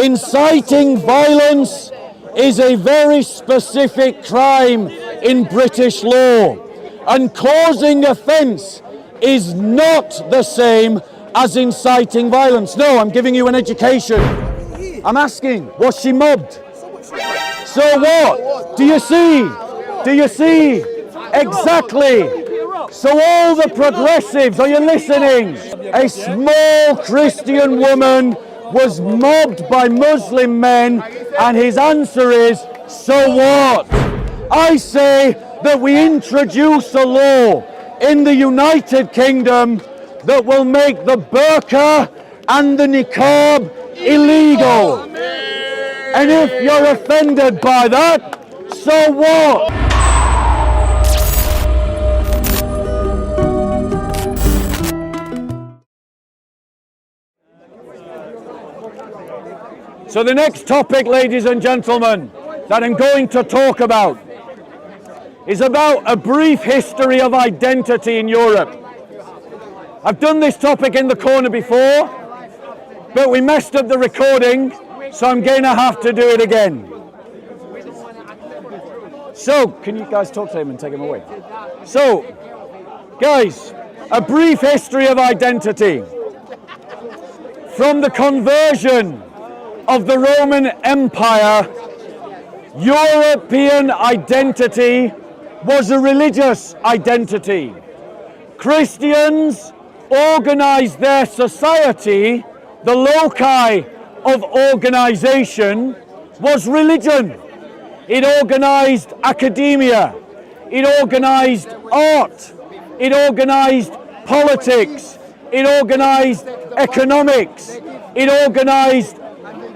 Inciting violence is a very specific crime in British law, and causing offence is not the same as inciting violence. No, I'm giving you an education. I'm asking, was she mobbed? So what? Do you see? Do you see? Exactly. So all the progressives, are you listening? A small Christian woman was mobbed by Muslim men, and his answer is, so what? I say that we introduce a law in the United Kingdom that will make the burqa and the niqab illegal. And if you're offended by that, so what? So the next topic, ladies and gentlemen, that I'm going to talk about is about a brief history of identity in Europe. I've done this topic in the corner before, but we messed up the recording, so I'm going to have to do it again. So, can you guys talk to him and take him away? So, guys, a brief history of identity. From the conversion of the Roman Empire, European identity was a religious identity. Christians organized their society, the loci of organization was religion. It organized academia, it organized art, it organized politics, it organized economics, it organized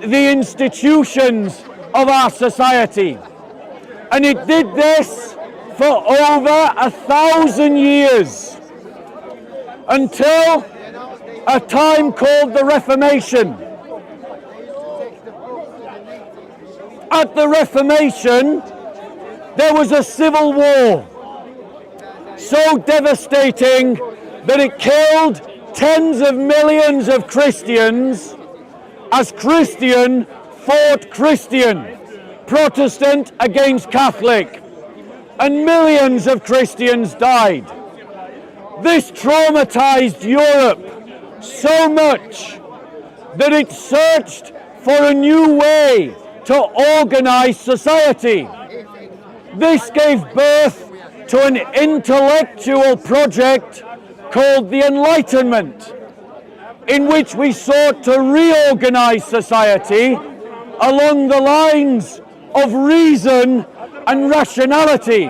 the institutions of our society. And it did this for over 1,000 years, until a time called the Reformation. At the Reformation, there was a civil war so devastating that it killed tens of millions of Christians as Christian fought Christian, Protestant against Catholic, and millions of Christians died. This traumatized Europe so much that it searched for a new way to organize society. This gave birth to an intellectual project called the Enlightenment, in which we sought to reorganize society along the lines of reason and rationality,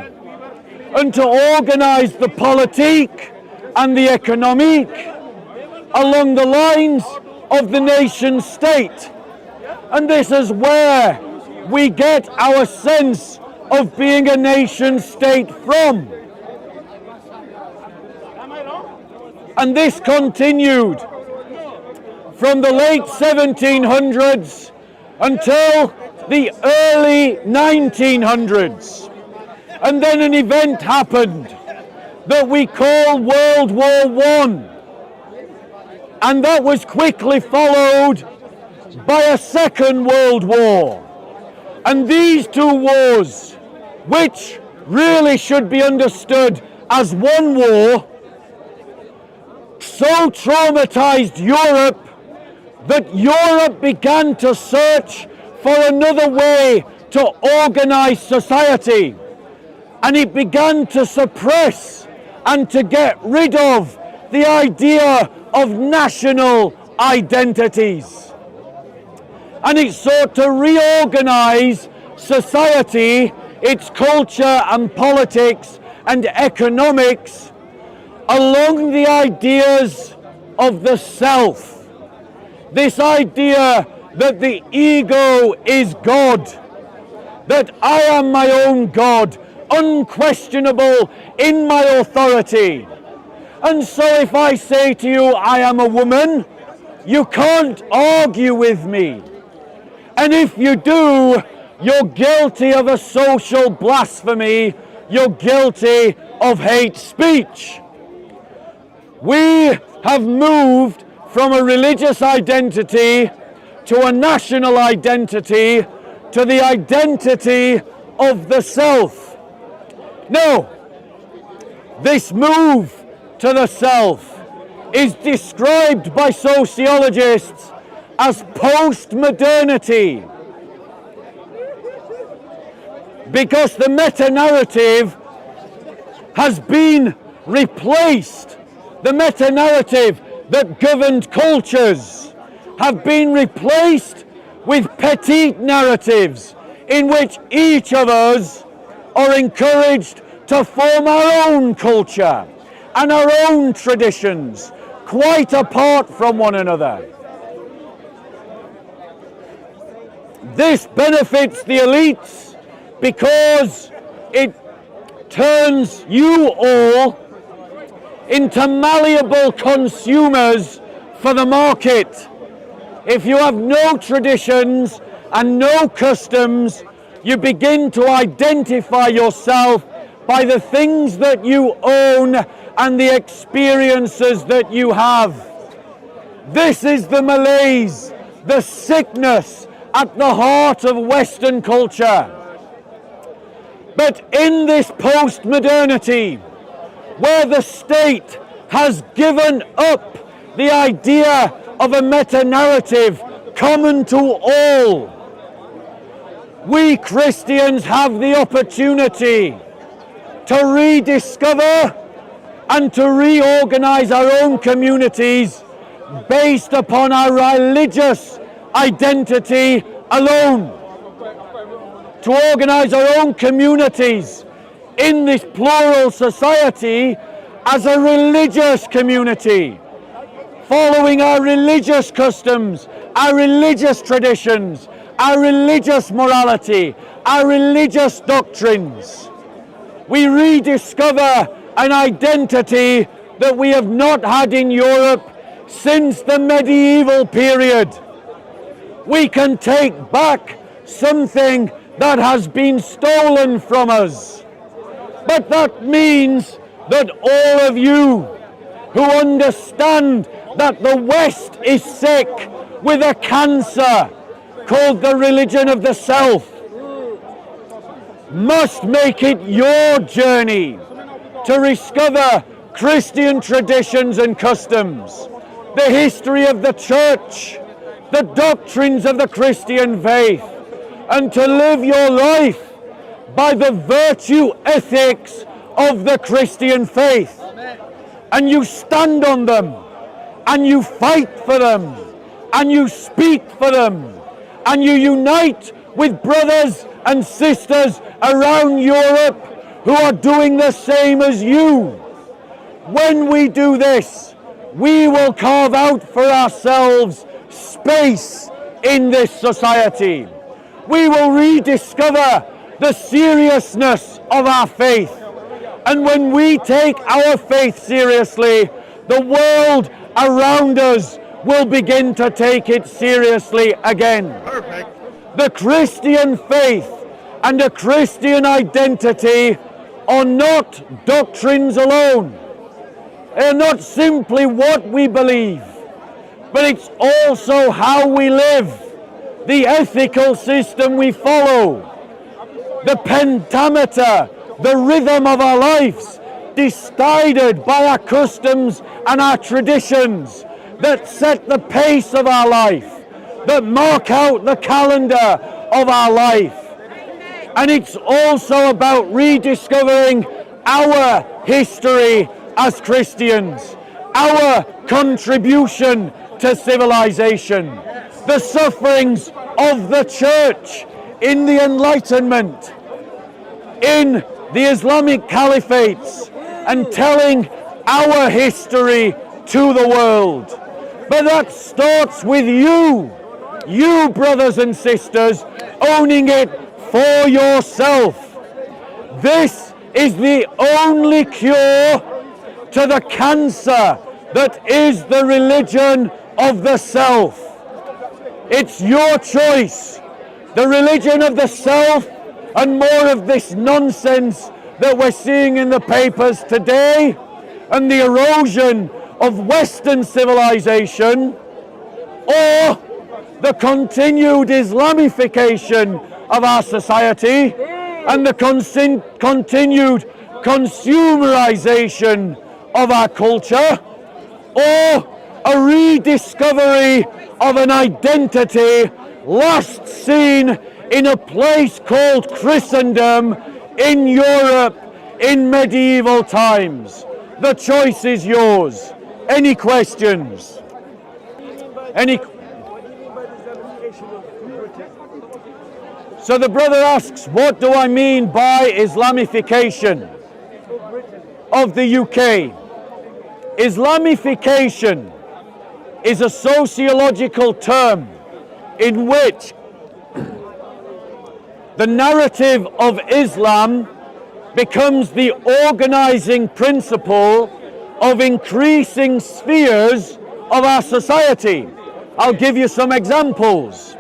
and to organize the politique and the economique along the lines of the nation state. And this is where we get our sense of being a nation state from. And this continued from the late 1700s until the early 1900s. And then an event happened that we call World War I. And that was quickly followed by a Second World War. And these two wars, which really should be understood as one war, so traumatized Europe that Europe began to search for another way to organize society. And it began to suppress and to get rid of the idea of national identities. And it sought to reorganize society, its culture and politics and economics along the ideas of the self. This idea that the ego is God, that I am my own God, unquestionable in my authority. And so if I say to you, I am a woman, you can't argue with me. And if you do, you're guilty of a social blasphemy, you're guilty of hate speech. We have moved from a religious identity to a national identity, to the identity of the self. No, this move to the self is described by sociologists as post-modernity, because the meta-narrative has been replaced. The meta-narrative that governed cultures have been replaced with petite narratives in which each of us are encouraged to form our own culture and our own traditions, quite apart from one another. This benefits the elites because it turns you all into malleable consumers for the market. If you have no traditions and no customs, you begin to identify yourself by the things that you own and the experiences that you have. This is the malaise, the sickness at the heart of Western culture. But in this post-modernity, where the state has given up the idea of a meta-narrative common to all, we Christians have the opportunity to rediscover and to reorganize our own communities based upon our religious identity alone. To organize our own communities in this plural society as a religious community, following our religious customs, our religious traditions, our religious morality, our religious doctrines. We rediscover an identity that we have not had in Europe since the medieval period. We can take back something that has been stolen from us. But that means that all of you who understand that the West is sick with a cancer called the religion of the self must make it your journey to discover Christian traditions and customs, the history of the church, the doctrines of the Christian faith, and to live your life by the virtue ethics of the Christian faith. And you stand on them, and you fight for them, and you speak for them, and you unite with brothers and sisters around Europe who are doing the same as you. When we do this, we will carve out for ourselves space in this society. We will rediscover the seriousness of our faith. And when we take our faith seriously, the world around us will begin to take it seriously again. Perfect. The Christian faith and the Christian identity are not doctrines alone. They are not simply what we believe, but it's also how we live, the ethical system we follow, the pentameter, the rhythm of our lives, decided by our customs and our traditions that set the pace of our life, that mark out the calendar of our life. And it's also about rediscovering our history as Christians, our contribution to civilization, the sufferings of the church in the Enlightenment, in the Islamic caliphates, and telling our history to the world. But that starts with you brothers and sisters, owning it for yourself. This is the only cure to the cancer that is the religion of the self. It's your choice. The religion of the self and more of this nonsense that we're seeing in the papers today, and the erosion of Western civilization, or the continued Islamification of our society and the continued consumerization of our culture, or a rediscovery of an identity last seen in a place called Christendom in Europe in medieval times. The choice is yours. Any questions? Any? So the brother asks, what do I mean by Islamification of the UK? Islamification is a sociological term in which the narrative of Islam becomes the organizing principle of increasing spheres of our society. I'll give you some examples.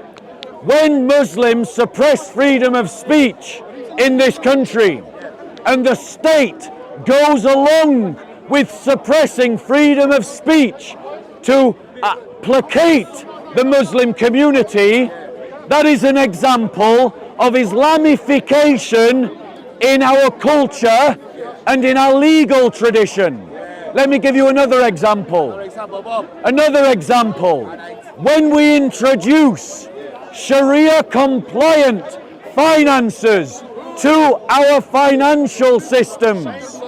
When Muslims suppress freedom of speech in this country, and the state goes along with suppressing freedom of speech to placate the Muslim community, that is an example of Islamification in our culture and in our legal tradition. Let me give you another example. Another example. When we introduce Sharia compliant finances to our financial systems,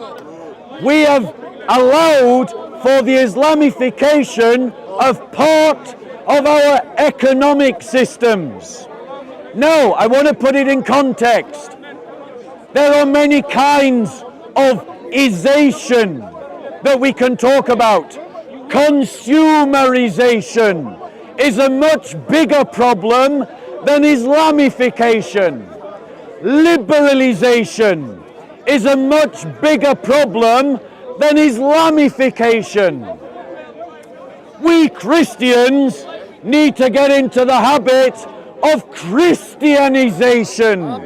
we have allowed for the Islamification of part of our economic systems. Now, I want to put it in context. There are many kinds of isation that we can talk about. Consumerization is a much bigger problem than Islamification. Liberalization is a much bigger problem than Islamification. We Christians need to get into the habit of Christianization.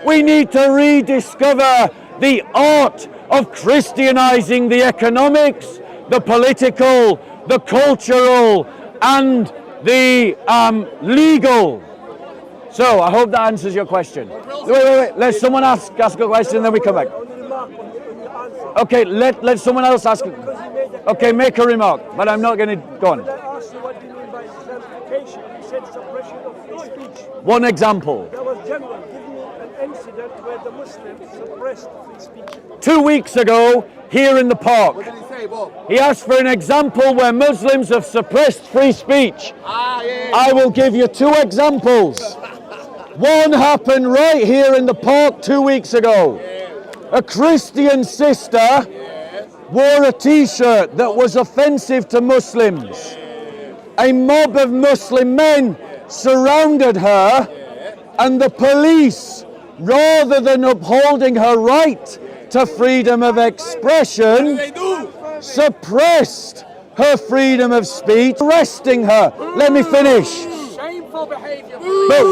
We need to rediscover the art of Christianizing the economics, the political, the cultural, and the legal. So I hope that answers your question. Wait. Let someone ask a question, then we come back. Okay, let someone else ask. Okay, make a remark, but I'm not going to go on. One example. That was general. Give me an incident where the Muslims suppressed free speech. 2 weeks ago, here in the park, What did he say, Bob? he asked for an example where Muslims have suppressed free speech. I will give you 2 examples. One happened right here in the park 2 weeks ago. A Christian sister wore a t-shirt that was offensive to Muslims. A mob of Muslim men surrounded her, and the police, rather than upholding her right to freedom of expression, suppressed her freedom of speech, arresting her. Let me finish. Shameful behavior. But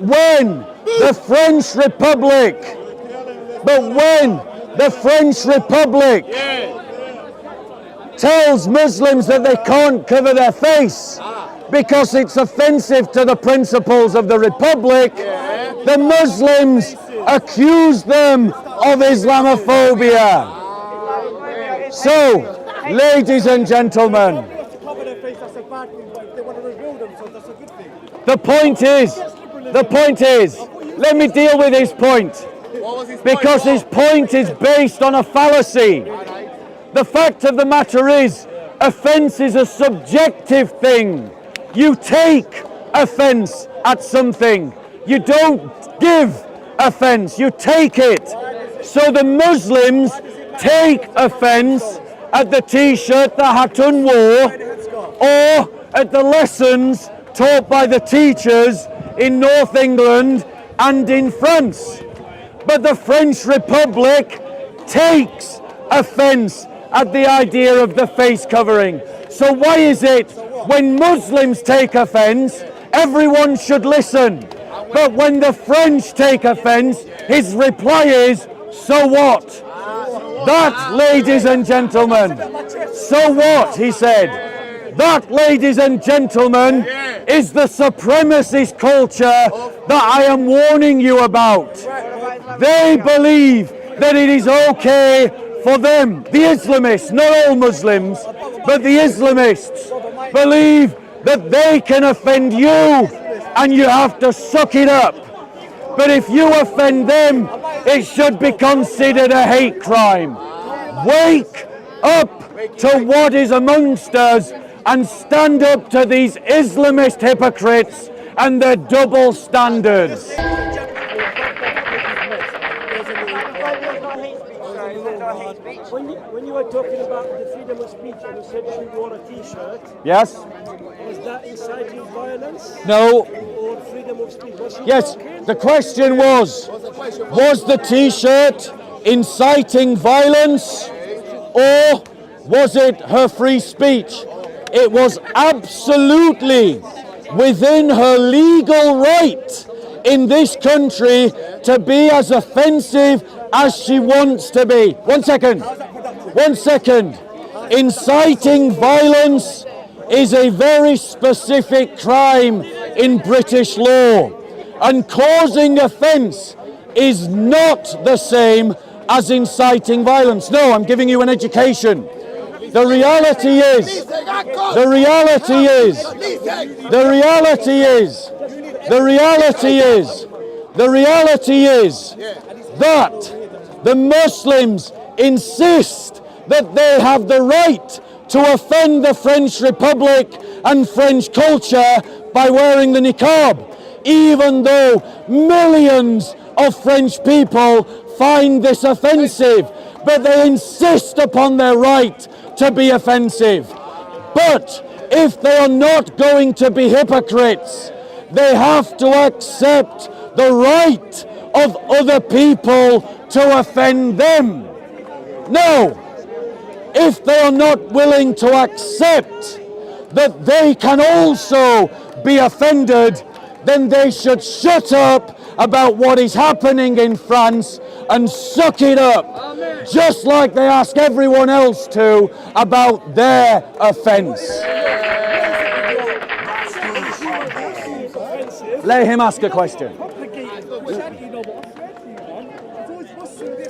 when the French Republic tells Muslims that they can't cover their face because it's offensive to the principles of the Republic, the Muslims accuse them of Islamophobia. So, ladies and gentlemen, the point is, let me deal with his point, because his point is based on a fallacy. The fact of the matter is, offence is a subjective thing. You take offence at something. You don't give offence, you take it. So the Muslims take offence at the t-shirt that Hatun wore, or at the lessons taught by the teachers in North England and in France. But the French Republic takes offence at the idea of the face covering. So why is it when Muslims take offence, everyone should listen? But when the French take offence, his reply is, so what? That, ladies and gentlemen, so what, he said. That, ladies and gentlemen, is the supremacist culture that I am warning you about. They believe that it is okay for them, the Islamists, not all Muslims, but the Islamists believe that they can offend you and you have to suck it up. But if you offend them, it should be considered a hate crime. Wake up to what is amongst us and stand up to these Islamist hypocrites and their double standards. When you were talking about the freedom of speech and you said she wore a t-shirt, Yes? was that inciting violence No? or freedom of speech? Was she Yes, talking? the question was the t-shirt inciting violence or was it her free speech? It was absolutely within her legal right in this country to be as offensive as she wants to be. 1 second. 1 second. Inciting violence is a very specific crime in British law, and causing offence is not the same as inciting violence. No, I'm giving you an education. The reality is that the Muslims insist that they have the right to offend the French Republic and French culture by wearing the niqab, even though millions of French people find this offensive, but they insist upon their right to be offensive. But if they are not going to be hypocrites, they have to accept the right of other people to offend them. No, if they are not willing to accept that they can also be offended, then they should shut up about what is happening in France and suck it up, just like they ask everyone else to about their offence. Let him ask a question.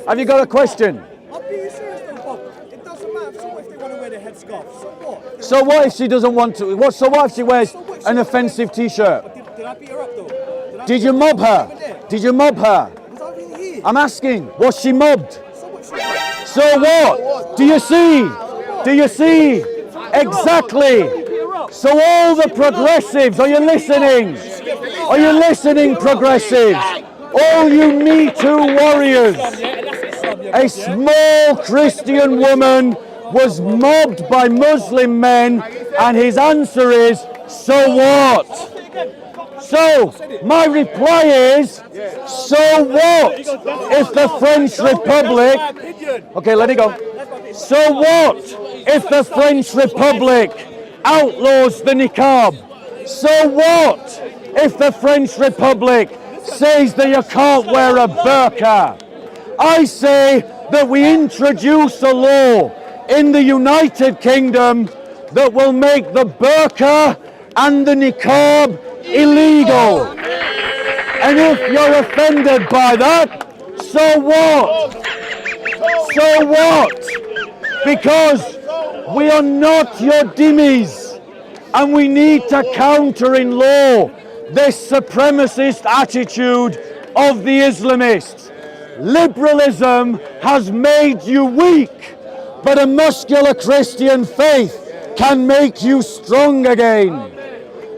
Have you got a question? I'm being serious though, Bob. It doesn't matter so if they want to wear the headscarf. So what? So what if she doesn't want to? So what if she wears an offensive t-shirt? Did I beat her up though? Did you mob her? Did you mob her? Was I really here? I'm asking, was she mobbed? So what? So what? Do you see? Do you see? Exactly. So all the progressives, are you listening? Are you listening, progressives? All you Me Too warriors. A small Christian woman was mobbed by Muslim men, and his answer is, so what? So my reply is, so what if the French Republic, okay, let it go. So what if the French Republic outlaws the niqab? So what if the French Republic says that you can't wear a burqa? I say that we introduce a law in the United Kingdom that will make the burqa and the niqab illegal. And if you're offended by that, so what? So what? Because we are not your dhimmis, and we need to counter in law this supremacist attitude of the Islamists. Liberalism has made you weak, but a muscular Christian faith can make you strong again.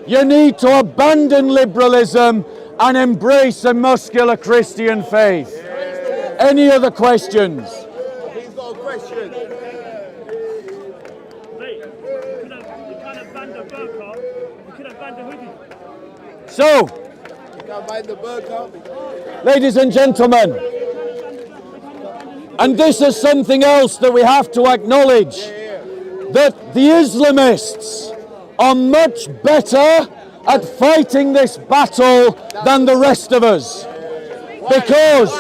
You need to abandon liberalism and embrace a muscular Christian faith. Any other questions? He's got a question. You kind of banned the burqa, you could have banned the hoodie. So, You can buy the burqa. ladies and gentlemen, and this is something else that we have to acknowledge, that the Islamists are much better at fighting this battle than the rest of us. Because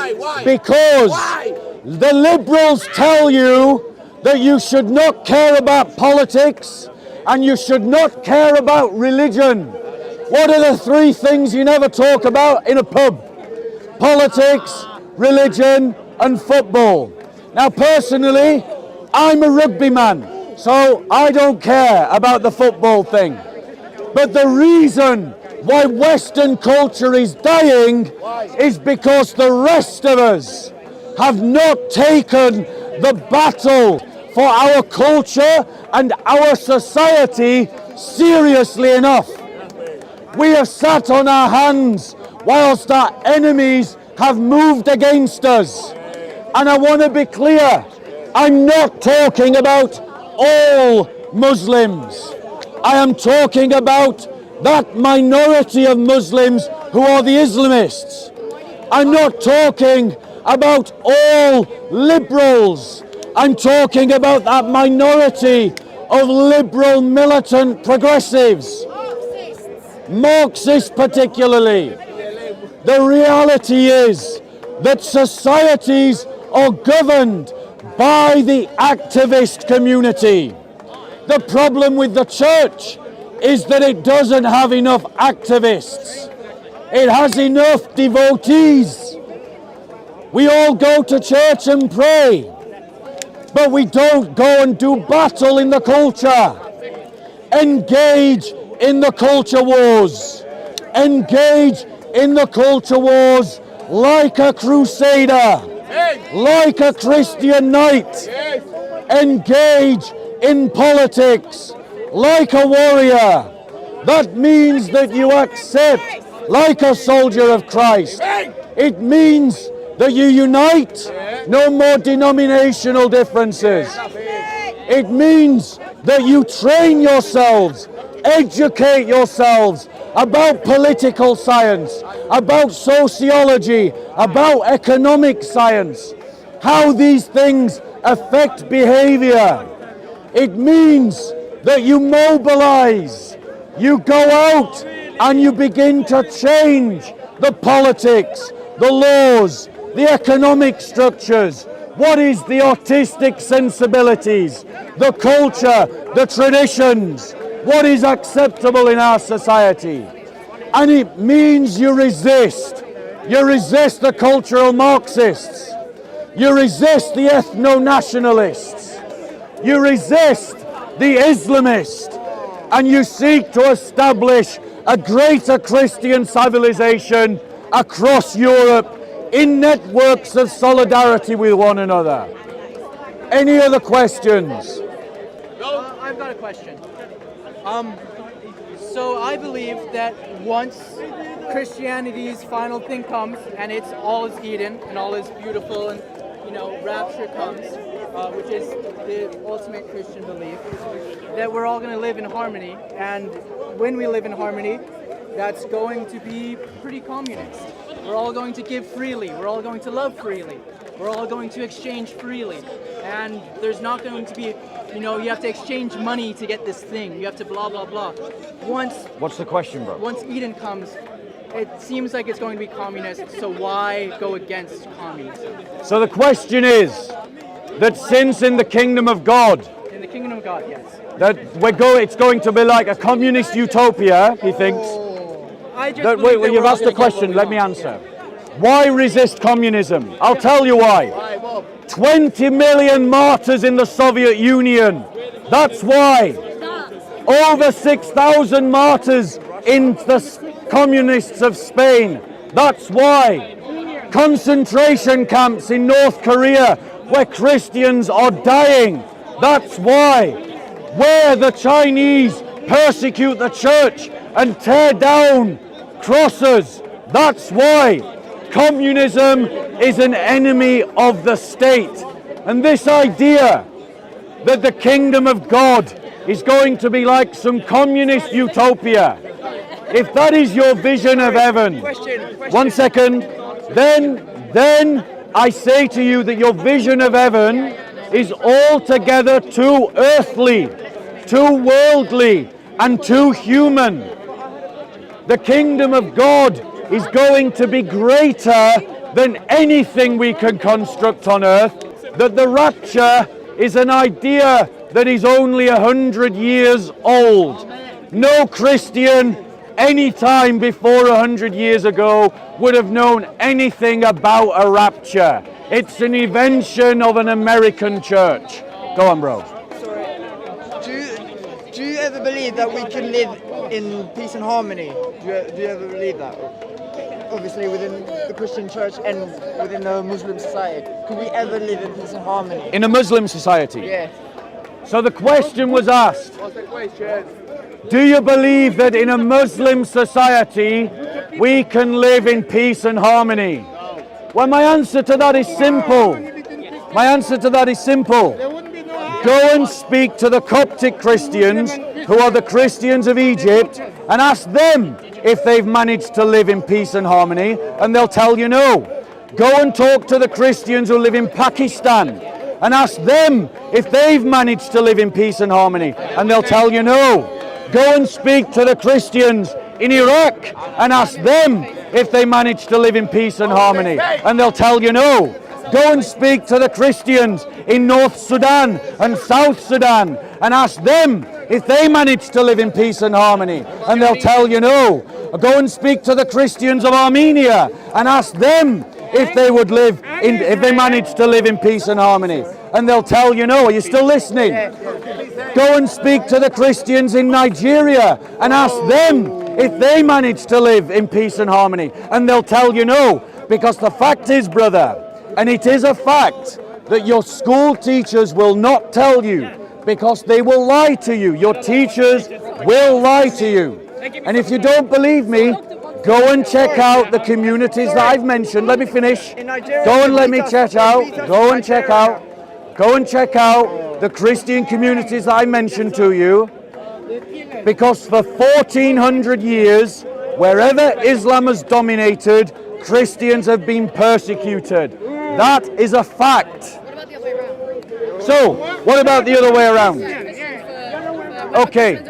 the liberals tell you that you should not care about politics and you should not care about religion. What are the three things you never talk about in a pub? Politics, religion, and football. Now, personally, I'm a rugby man, so I don't care about the football thing. But the reason why Western culture is dying is because the rest of us have not taken the battle for our culture and our society seriously enough. We have sat on our hands whilst our enemies have moved against us. And I want to be clear, I'm not talking about all Muslims. I am talking about that minority of Muslims who are the Islamists. I'm not talking about all liberals. I'm talking about that minority of liberal militant progressives, Marxists particularly. The reality is that societies are governed by the activist community. The problem with the church is that it doesn't have enough activists. It has enough devotees. We all go to church and pray, but we don't go and do battle in the culture. Engage in the culture wars. Engage in the culture wars like a crusader, like a Christian knight. Engage in politics like a warrior. That means that you accept like a soldier of Christ. It means that you unite, no more denominational differences. It means that you train yourselves, educate yourselves about political science, about sociology, about economic science, how these things affect behavior. It means that you mobilize, you go out and you begin to change the politics, the laws, the economic structures. What is the artistic sensibilities, the culture, the traditions? What is acceptable in our society? And it means you resist. You resist the cultural Marxists. You resist the ethno-nationalists. You resist the Islamists. And you seek to establish a greater Christian civilization across Europe in networks of solidarity with one another. Any other questions? I've got a question. So I believe that once Christianity's final thing comes and it's all is Eden and all is beautiful and rapture comes, which is the ultimate Christian belief, that we're all going to live in harmony, and when we live in harmony, that's going to be pretty communist. We're all going to give freely, we're all going to love freely, we're all going to exchange freely, and there's not going to be, you have to exchange money to get this thing, you have to blah blah blah. What's the question, bro? Once Eden comes, it seems like it's going to be communist, so why go against communism? So the question is that since in the kingdom of God, In the kingdom of God, yes. that it's going to be like a communist utopia, he thinks. I just That, believe that you've we're all asked the gonna get what question, we let me want. answer. Why resist communism? I'll tell you why. 20 million martyrs in the Soviet Union. That's why. Over 6,000 martyrs in the communists of Spain. That's why. Concentration camps in North Korea where Christians are dying. That's why. Where the Chinese persecute the church and tear down crosses. That's why. Communism is an enemy of the state. And this idea that the kingdom of God is going to be like some communist utopia, if that is your vision of heaven, one second, then I say to you that your vision of heaven is altogether too earthly, too worldly, and too human. The kingdom of God is going to be greater than anything we can construct on earth. That the rapture is an idea that is only 100 years old. No Christian any time before 100 years ago would have known anything about a rapture. It's an invention of an American church. Go on, bro. Do you ever believe that we can live in peace and harmony? Do you ever believe that? Obviously within the Christian church and within the Muslim society. Could we ever live in peace and harmony? In a Muslim society? Yeah. So the question was asked, What's the question? do you believe that in a Muslim society we can live in peace and harmony? Well, my answer to that is simple. My answer to that is simple. Go and speak to the Coptic Christians, who are the Christians of Egypt, and ask them if they've managed to live in peace and harmony, and they'll tell you no. Go and talk to the Christians who live in Pakistan, and ask them if they've managed to live in peace and harmony, and they'll tell you no. Go and speak to the Christians in Iraq and ask them if they managed to live in peace and harmony, and they'll tell you no. Go and speak to the Christians in North Sudan and South Sudan and ask them if they managed to live in peace and harmony, and they'll tell you no. Go and speak to the Christians of Armenia and ask them if they would live in, if they managed to live in peace and harmony, and they'll tell you no. Are you still listening? Go and speak to the Christians in Nigeria and ask them if they managed to live in peace and harmony, and they'll tell you no. Because the fact is, brother, and it is a fact, that your school teachers will not tell you, because they will lie to you. Your teachers will lie to you. And if you don't believe me, go and check out the communities that I've mentioned. Let me finish. Go and let me check out. Go and check out. Go and check out the Christian communities that I mentioned to you. Because for 1400 years, wherever Islam has dominated, Christians have been persecuted. That is a fact. So, what about the other way around? Okay.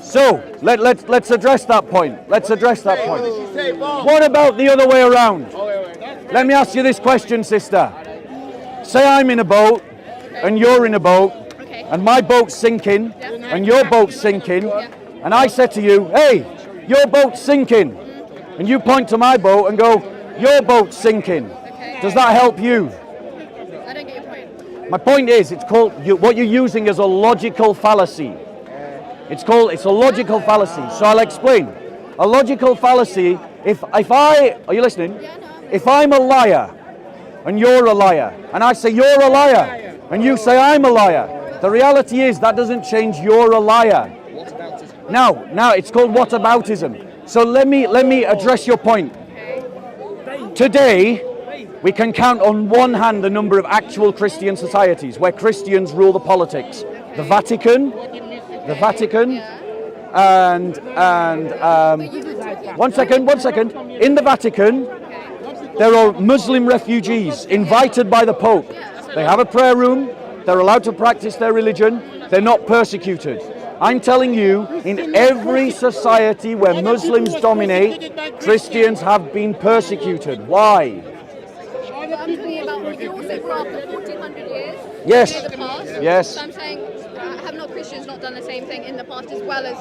So, let's address that point. Let's address that point. What about the other way around? Let me ask you this question, sister. Say I'm in a boat, and you're in a boat, and my boat's sinking, and your boat's sinking, and I said to you, hey, your boat's sinking. And you point to my boat and go, your boat's sinking. Does that help you? I don't get your point. My point is, it's called, what you're using is a logical fallacy. It's a logical fallacy. So I'll explain. A logical fallacy, are you listening? If I'm a liar, and you're a liar, and I say you're a liar, and you say I'm a liar, the reality is that doesn't change you're a liar. Now it's called whataboutism. So let me address your point. Today, we can count on one hand the number of actual Christian societies where Christians rule the politics. The Vatican, and one second. In the Vatican, there are Muslim refugees invited by the Pope. They have a prayer room. They're allowed to practice their religion. They're not persecuted. I'm telling you, in every society where Muslims dominate, Christians have been persecuted. Why? I'm talking about, if you also grew up for 1400 years, Yes. in the past, Yes. so I'm saying, have not Christians not done the same thing in the past as well as,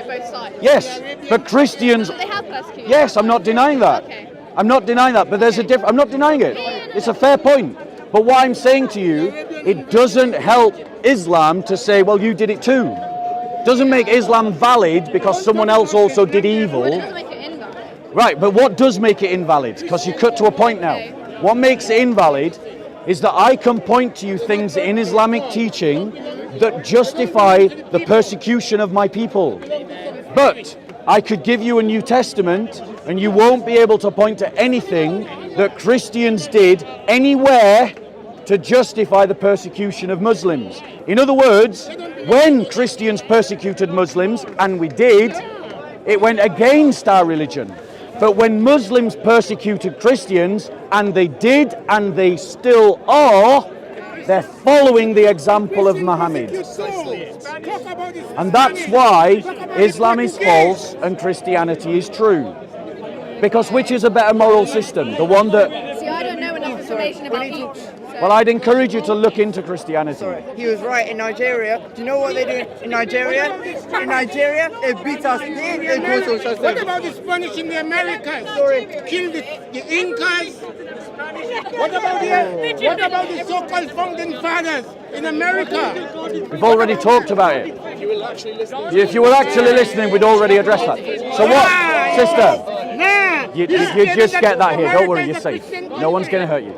both sides? Yes, but Christians... So they have persecuted? Yes, I'm not denying that. Okay. I'm not denying that, but there's a I'm not denying it. It's a fair point. But what I'm saying to you, it doesn't help Islam to say, well, you did it too. Doesn't make Islam valid because someone else also did evil. It doesn't make it invalid. Right, but what does make it invalid? Because you cut to a point now. What makes it invalid is that I can point to you things in Islamic teaching that justify the persecution of my people. But I could give you a New Testament and you won't be able to point to anything that Christians did anywhere to justify the persecution of Muslims. In other words, when Christians persecuted Muslims, and we did, it went against our religion. But when Muslims persecuted Christians, and they did, and they still are, they're following the example of Muhammad. And that's why Islam is false and Christianity is true. Because which is a better moral system? The one that... See, I don't know enough information about each. So Well, I'd encourage you to look into Christianity. Sorry, he was right. In Nigeria, do you know what they do in Nigeria? In Nigeria, they beat us. They cause us. What about the Spanish in the Americas? Kill the Incas? What about the so-called founding fathers in America? We've already talked about it. If you were actually listening, we'd already addressed that. So what, sister? You just get that here. Don't worry, you're safe. No one's going to hurt you.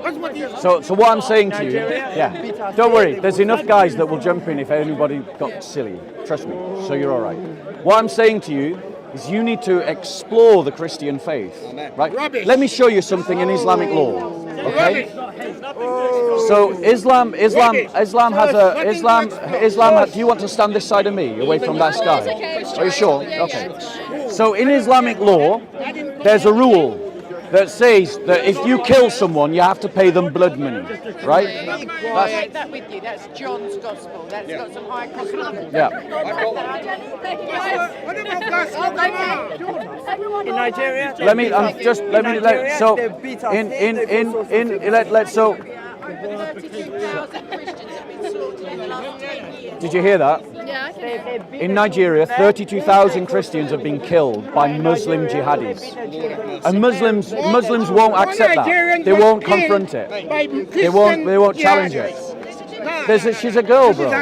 So what I'm saying to you, yeah, don't worry. There's enough guys that will jump in if anybody got silly. Trust me. So you're all right. What I'm saying to you is you need to explore the Christian faith, right? Rubbish. Let me show you something in Islamic law. Okay. So Islam has do you want to stand this side of me, away from that sky? Are you sure? Okay. So in Islamic law, there's a rule that says that if you kill someone, you have to pay them blood money, right? I'll take that with you. That's John's gospel. That's got some high cost. Yeah. In Nigeria, Let me so let's so 32,000 Christians have been slaughtered in the last 10 years. did you hear that? Yeah, I can hear. In Nigeria, 32,000 Christians have been killed by Muslim jihadis. And Muslims won't accept that. They won't confront it. They won't challenge it. She's a girl, bro. No,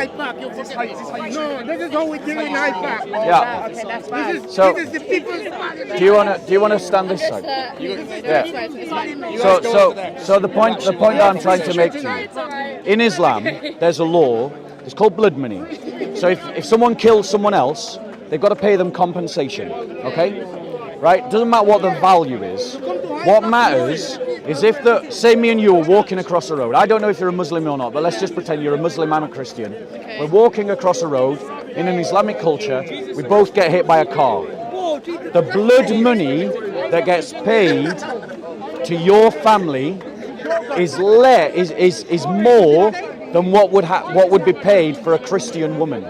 this is how we deal in IPAC. Yeah. okay, that's fine. So This is the people's. do you wanna stand this side? So the point that I'm trying to make to you, in Islam, there's a law. It's called blood money. So if someone kills someone else, they've got to pay them compensation. Okay, right? Doesn't matter what the value is. What matters is if say me and you are walking across a road. I don't know if you're a Muslim or not, but let's just pretend you're a Muslim, I'm a Christian. We're walking across a road in an Islamic culture. We both get hit by a car. The blood money that gets paid to your family is more than what would be paid for a Christian woman.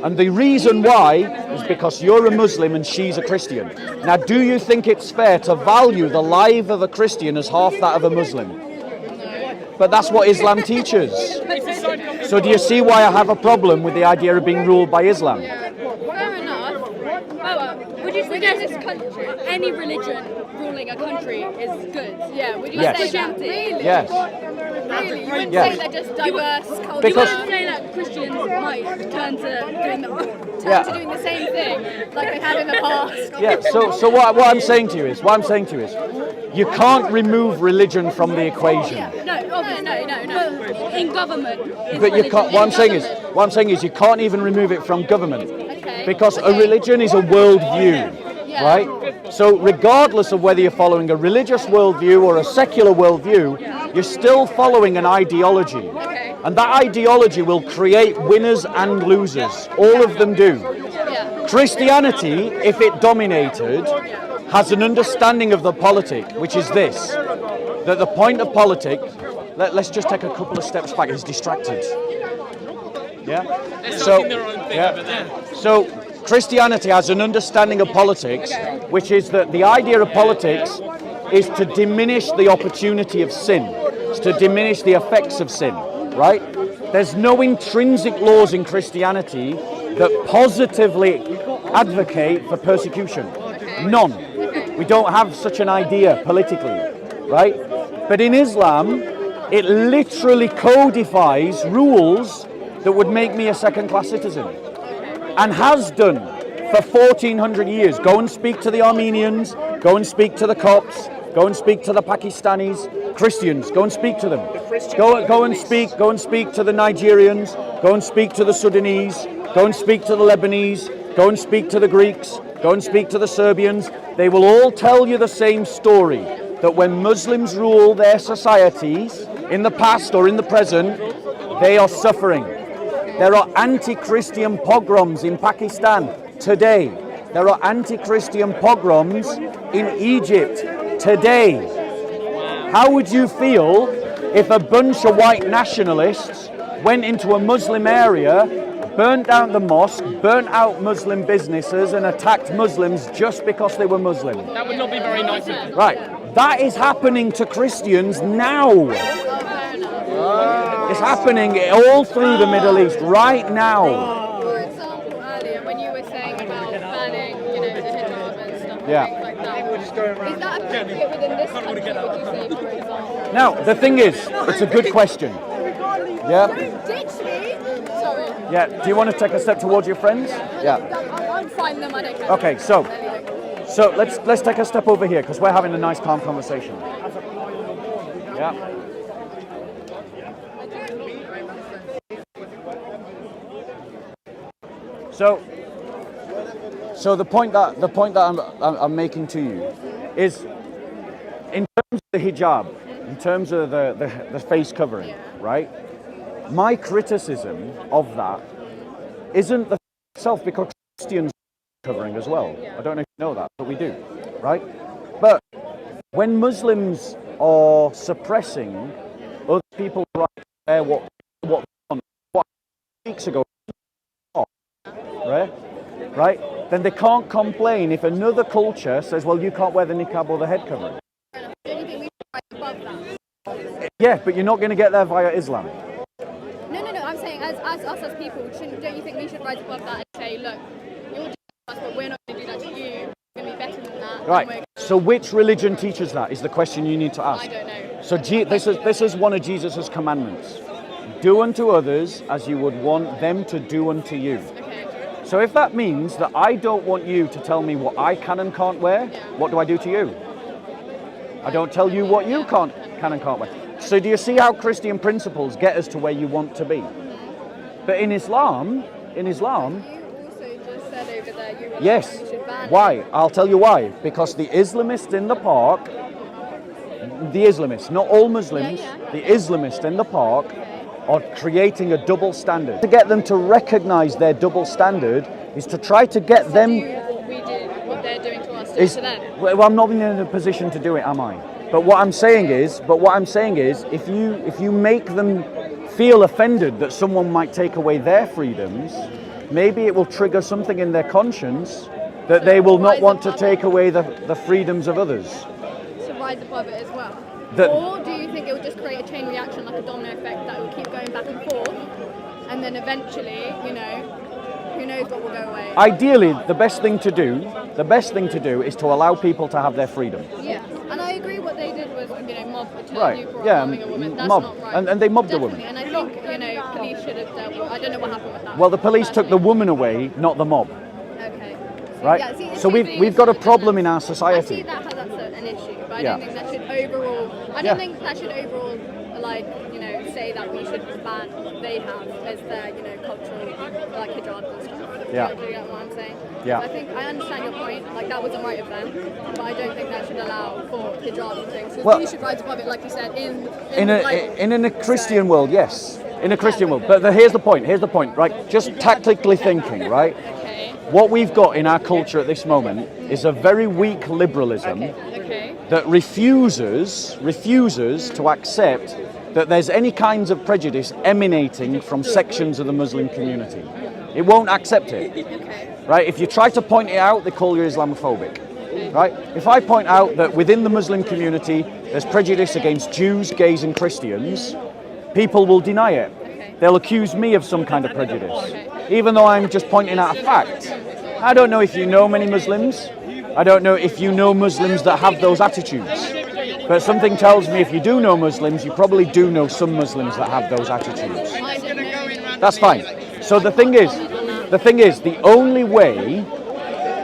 And the reason why is because you're a Muslim and she's a Christian. Now, do you think it's fair to value the life of a Christian as half that of a Muslim? But that's what Islam teaches. So do you see why I have a problem with the idea of being ruled by Islam? Fair enough. Would you suggest this country, any religion ruling a country is good? Yeah, would you Yes. say that? Really? Yes. Really? You wouldn't Yes. say they're just diverse cultures? Because- You wouldn't say that Christians might turn to Yeah. doing the same thing like they have in the past? Yeah, so what I'm saying to you is, you can't remove religion from the equation. No, obviously, no. In government. But you can't. What I'm saying is, you can't even remove it from government, Okay. because a religion is a worldview, right? So regardless of whether you're following a religious worldview or a secular worldview, you're still following an ideology, and that ideology will create winners and losers. All of them do. Christianity, if it dominated, has an understanding of the politic, which is this: that the point of politics. Let's just take a couple of steps back. He's distracted. Yeah. So Christianity has an understanding of politics, which is that the idea of politics is to diminish the opportunity of sin, it's to diminish the effects of sin. Right? There's no intrinsic laws in Christianity that positively advocate for persecution. None. We don't have such an idea politically, right? But in Islam, it literally codifies rules that would make me a second-class citizen, and has done for 1400 years. Go and speak to the Armenians, go and speak to the Copts, go and speak to the Pakistanis, Christians, go and speak to them. Go and speak to the Nigerians, go and speak to the Sudanese, go and speak to the Lebanese, go and speak to the Greeks, go and speak to the Serbians. They will all tell you the same story, that when Muslims rule their societies, in the past or in the present, they are suffering. There are anti-Christian pogroms in Pakistan today. There are anti-Christian pogroms in Egypt today. How would you feel if a bunch of white nationalists went into a Muslim area, burnt down the mosque, burnt out Muslim businesses and attacked Muslims just because they were Muslim? That would not be very nice of them. Right. That is happening to Christians now. It's happening all through the Middle East right now. For example, earlier when you were saying about banning, the hijab and stuff, Yeah. things like that. Is that appropriate within this country? Would you say, for example? Now, the thing is, it's a good question. Yeah? Ditch me. Sorry. Yeah. Do you want to take a step towards your friends? Yeah. I'm fine. Them. I don't care. Okay, so let's take a step over here because we're having a nice calm conversation. Yeah. So the point that I'm making to you is, in terms of the hijab, in terms of the face covering, right? My criticism of that isn't the itself, because Christians are covering as well. I don't know if you know that, but we do, right? But when Muslims are suppressing other people's right to wear what they want, what weeks ago, right? Then they can't complain if another culture says, well, you can't wear the niqab or the head covering. Yeah, but you're not going to get there via Islam. No. I'm saying, as us as people, don't you think we should rise above that and say, look, you're doing us, but we're not going to do that to you. We're going to be better than that. Right. So which religion teaches that is the question you need to ask. I don't know. So this is one of Jesus' commandments. Do unto others as you would want them to do unto you. Okay. So if that means that I don't want you to tell me what I can and can't wear, what do I do to you? I don't tell you what you can and can't wear. So do you see how Christian principles get us to where you want to be? But in Islam, You also just said over there you were yes. we should ban Why? it. I'll tell you why. Because the Islamists in the park, the Islamists, not all Muslims, the Islamists in the park are creating a double standard. To get them to recognize their double standard is to try to get them... What they're doing to us, Is, to them. well, I'm not in a position to do it, am I? But what I'm saying is, if you make them feel offended that someone might take away their freedoms, maybe it will trigger something in their conscience that they will not want to take away the freedoms of others. To rise above it as well. That- Or do you think it would just create a chain reaction, like a domino effect, that will keep going back and forth, and then eventually, who knows what will go away? Ideally, the best thing to do is to allow people to have their freedom. Yeah, and I agree what they did was, mob a Right, you for yeah, mobbing a woman. That's mob. not right. And they mobbed a Definitely. woman. And I think, police should have dealt with, I don't know what happened with that. Well, the police took the woman away, not the mob. Okay. Right? Yeah, see, So we've got a problem in our society. I see that's an issue, but I Yeah. don't think that should overall. I don't think that should overall, say that we should ban what they have as their, cultural, like hijab and stuff. Yeah. Do you get what I'm saying? Yeah. So I think I understand your point. Like that wasn't right of them, but I don't think that should allow for hijab and things. So Well- we should rise above it, like you said, in In a Christian world, yes. In a Christian world. But here's the point, right? Just tactically thinking, right? Okay. What we've got in our culture at this moment is a very weak liberalism Okay. that refuses to accept that there's any kinds of prejudice emanating from sections of the Muslim community. It won't accept it. Okay. Right? If you try to point it out, they call you Islamophobic. Right? If I point out that within the Muslim community there's prejudice against Jews, gays and Christians, people will deny it. They'll accuse me of some kind of prejudice, even though I'm just pointing out a fact. I don't know if you know many Muslims. I don't know if you know Muslims that have those attitudes. But something tells me if you do know Muslims, you probably do know some Muslims that have those attitudes. That's fine. So the thing is, the only way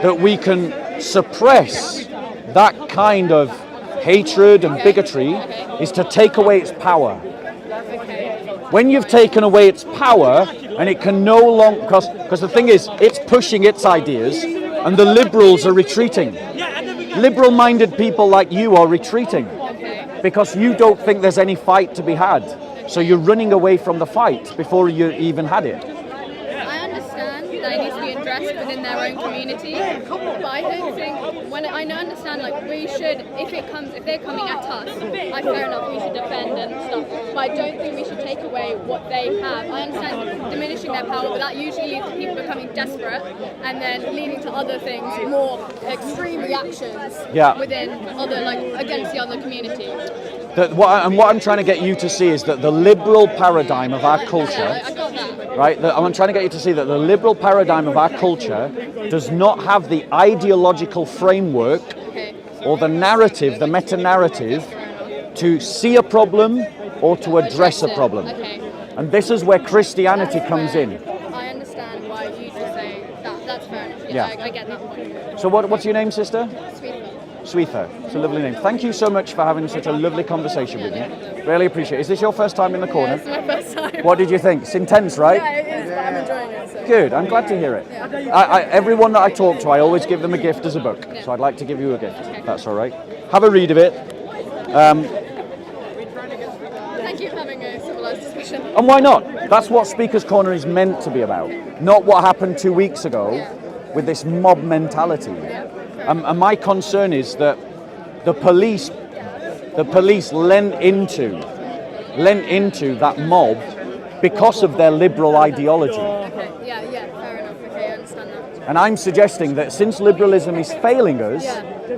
that we can suppress that kind of hatred and bigotry is to take away its power. When you've taken away its power, and it can no longer, because the thing is, it's pushing its ideas, and the liberals are retreating. Liberal-minded people like you are retreating because you don't think there's any fight to be had. So you're running away from the fight before you even had it. I understand that it needs to be addressed, suppressed within their own community. But I don't think I understand like we should if they're coming at us, fair enough, we should defend and stuff. But I don't think we should take away what they have. I understand diminishing their power, but that usually leads to people becoming desperate and then leading to other things, more extreme reactions within other against the other community. What I'm trying to get you to see is that the liberal paradigm of our culture, I got that. right? I'm trying to get you to see that the liberal paradigm of our culture does not have the ideological framework or the narrative, the meta-narrative, to see a problem or to address a problem. And this is where Christianity comes in. I understand why you just say that. That's fair enough. Yeah. I get that point. So what's your name, sister? Sweet. Swetha. It's a lovely name. Thank you so much for having such a lovely conversation with me. Really appreciate it. Is this your first time in the corner? Yeah, it's my first time. What did you think? It's intense, right? Yeah, it is, but I'm enjoying it. So. Good. I'm glad to hear it. Yeah. Everyone that I talk to, I always give them a gift as a book. So I'd like to give you a gift. If that's all right. Have a read of it. Thank you for having a civilized discussion. And why not? That's what Speaker's Corner is meant to be about. Not what happened 2 weeks ago with this mob mentality. And my concern is that the police lent into that mob because of their liberal ideology. Okay, yeah, fair enough. Okay, I understand that. And I'm suggesting that since liberalism is failing us,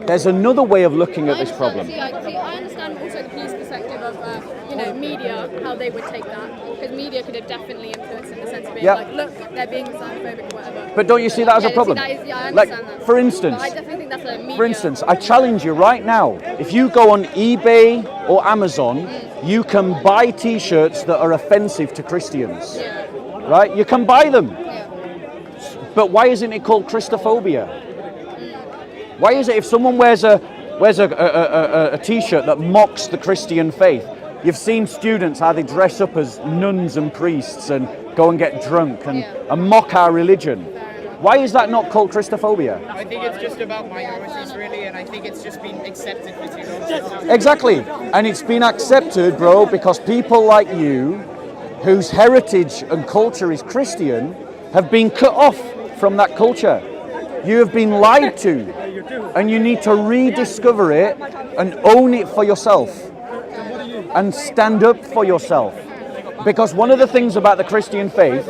there's another way of looking at this problem. See, I understand also the police perspective of media, how they would take that, because media could have definitely influenced in the sense of being like, look, they're being Islamophobic or whatever. But don't you see that as a problem? I understand that. For instance, but I definitely think that's a media. For instance, I challenge you right now, if you go on eBay or Amazon, you can buy t-shirts that are offensive to Christians. Right? You can buy them. But why isn't it called Christophobia? Why is it if someone wears a t-shirt that mocks the Christian faith? You've seen students how they dress up as nuns and priests and go and get drunk and mock our religion. Why is that not called Christophobia? I think it's just about minorities, really, and I think it's just been accepted for too long. Exactly. And it's been accepted, bro, because people like you, whose heritage and culture is Christian, have been cut off from that culture. You have been lied to. And you need to rediscover it and own it for yourself. And stand up for yourself. Because one of the things about the Christian faith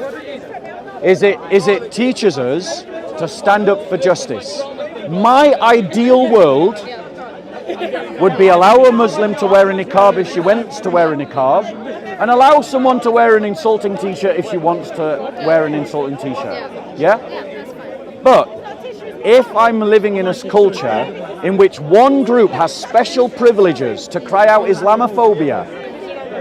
is it teaches us to stand up for justice. My ideal world would be allow a Muslim to wear a niqab if she wants to wear a niqab, and allow someone to wear an insulting t-shirt if she wants to wear an insulting t-shirt. Yeah? But if I'm living in a culture in which one group has special privileges to cry out Islamophobia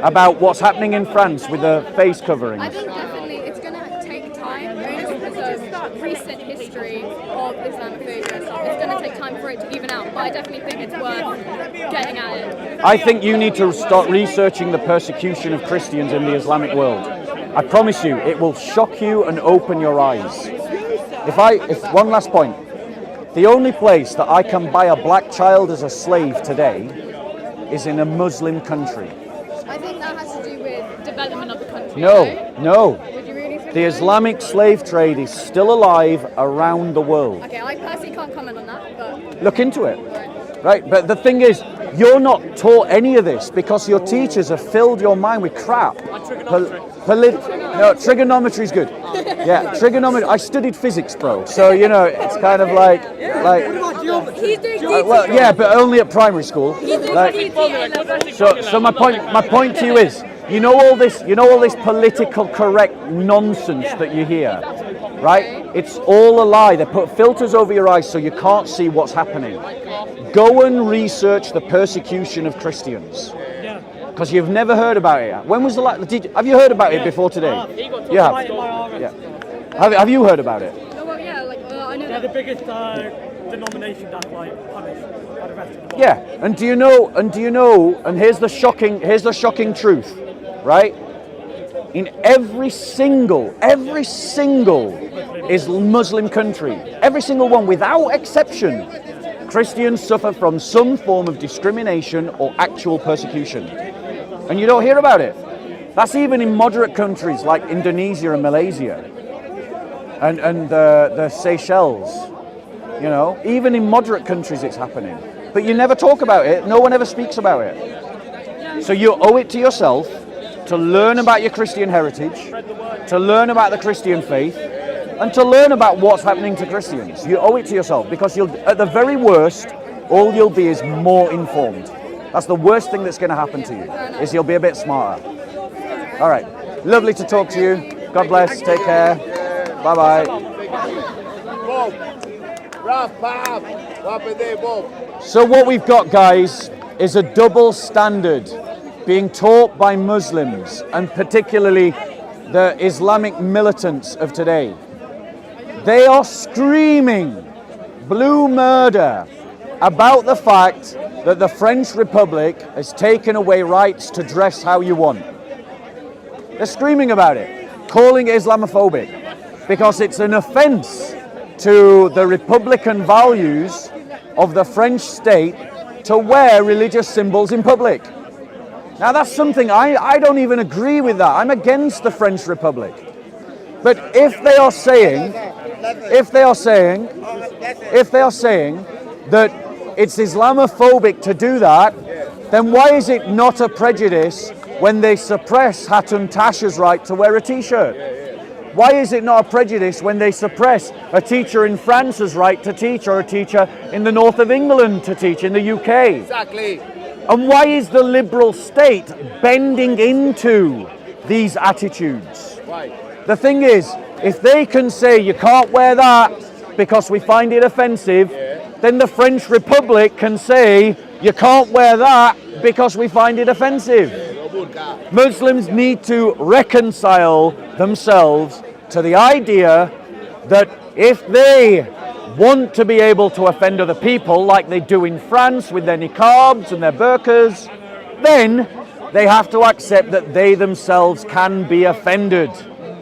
about what's happening in France with the face coverings. I think definitely it's going to take time, only because of recent history of Islamophobia and stuff. It's going to take time for it to even out, but I definitely think it's worth getting at it. I think you need to start researching the persecution of Christians in the Islamic world. I promise you, it will shock you and open your eyes. If one last point, the only place that I can buy a black child as a slave today is in a Muslim country. I think that has to do with development of the country. No. Would you really think The Islamic slave trade is still alive around the world. Okay, I personally can't comment on that, but... Look into it. Right, but the thing is, you're not taught any of this because your teachers have filled your mind with crap. Trigonometry is good. Yeah, trigonometry. I studied physics, bro. So it's kind of like. He's doing Well, yeah, but only at primary school. So my point to you is, you know all this political correct nonsense that you hear, right? It's all a lie. They put filters over your eyes so you can't see what's happening. Go and research the persecution of Christians. Because you've never heard about it yet. When was the last? Have you heard about it before today? You have. Yeah. Have you heard about it? Well, yeah, I know They're the biggest denomination that's punished by the rest of the world. Yeah. And do you know? And here's the shocking truth, right? In every single is Muslim country, every single one without exception, Christians suffer from some form of discrimination or actual persecution. And you don't hear about it. That's even in moderate countries like Indonesia and Malaysia. and the Seychelles. You know, even in moderate countries it's happening. But you never talk about it. No one ever speaks about it. So you owe it to yourself to learn about your Christian heritage, to learn about the Christian faith, and to learn about what's happening to Christians. You owe it to yourself, because you'll, at the very worst, all you'll be is more informed. That's the worst thing that's going to happen to you, is you'll be a bit smarter. All right. Lovely to talk to you. God bless. Take care. Bye-bye. Bob. Ralph, Bob. What happened there, Bob? So what we've got, guys, is a double standard being taught by Muslims, and particularly the Islamic militants of today. They are screaming blue murder about the fact that the French Republic has taken away rights to dress how you want. They're screaming about it, calling it Islamophobic, because it's an offense to the republican values of the French state to wear religious symbols in public. Now that's something I don't even agree with that. I'm against the French Republic. But if they are saying that it's Islamophobic to do that, then why is it not a prejudice when they suppress Hatun Tasha's right to wear a t-shirt? Why is it not a prejudice when they suppress a teacher in France's right to teach, or a teacher in the north of England to teach in the UK? Exactly. And why is the liberal state bending into these attitudes? Why? The thing is, if they can say you can't wear that because we find it offensive, then the French Republic can say you can't wear that because we find it offensive. Muslims need to reconcile themselves to the idea that if they want to be able to offend other people like they do in France with their niqabs and their burqas, then they have to accept that they themselves can be offended.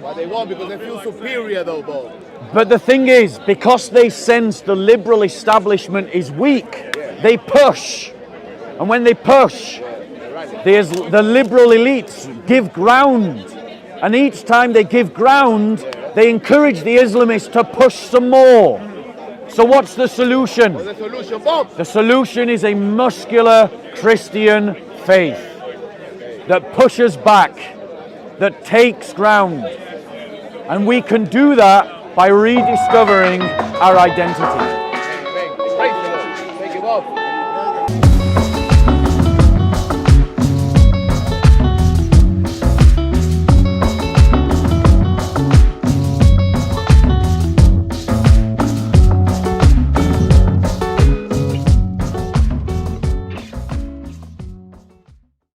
But they won't, because they feel superior though, Bob. But the thing is, because they sense the liberal establishment is weak, they push. And when they push, the liberal elites give ground. And each time they give ground, they encourage the Islamists to push some more. So what's the solution? What's the solution, Bob? The solution is a muscular Christian faith that pushes back, that takes ground. And we can do that by rediscovering our identity.